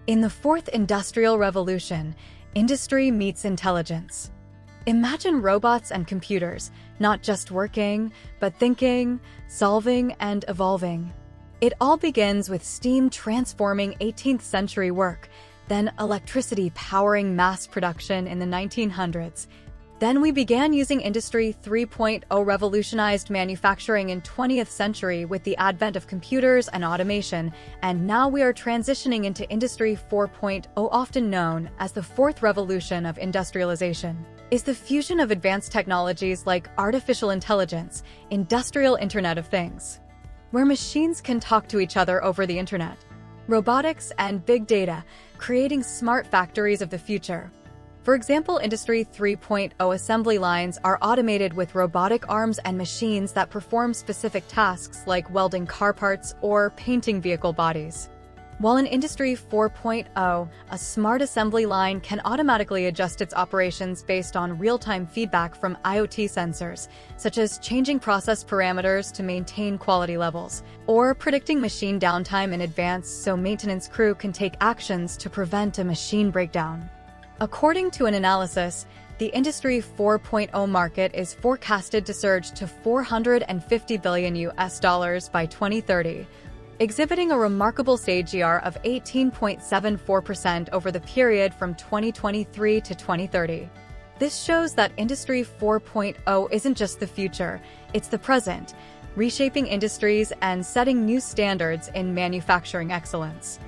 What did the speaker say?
In the fourth industrial revolution, industry meets intelligence. Imagine robots and computers, not just working, but thinking, solving, and evolving. It all begins with steam transforming 18th century work, then electricity powering mass production in the 1900s. Then we began using Industry 3.0 revolutionized manufacturing in 20th century with the advent of computers and automation, and now we are transitioning into Industry 4.0, often known as the fourth revolution of industrialization. Is the fusion of advanced technologies like artificial intelligence, industrial Internet of Things, where machines can talk to each other over the internet, robotics and big data, creating smart factories of the future. For example, Industry 3.0 assembly lines are automated with robotic arms and machines that perform specific tasks like welding car parts or painting vehicle bodies. While in Industry 4.0, a smart assembly line can automatically adjust its operations based on real-time feedback from IoT sensors, such as changing process parameters to maintain quality levels, or predicting machine downtime in advance so maintenance crew can take actions to prevent a machine breakdown. According to an analysis, the Industry 4.0 market is forecasted to surge to $450 billion by 2030, exhibiting a remarkable CAGR of 18.74% over the period from 2023 to 2030. This shows that Industry 4.0 isn't just the future, it's the present, reshaping industries and setting new standards in manufacturing excellence.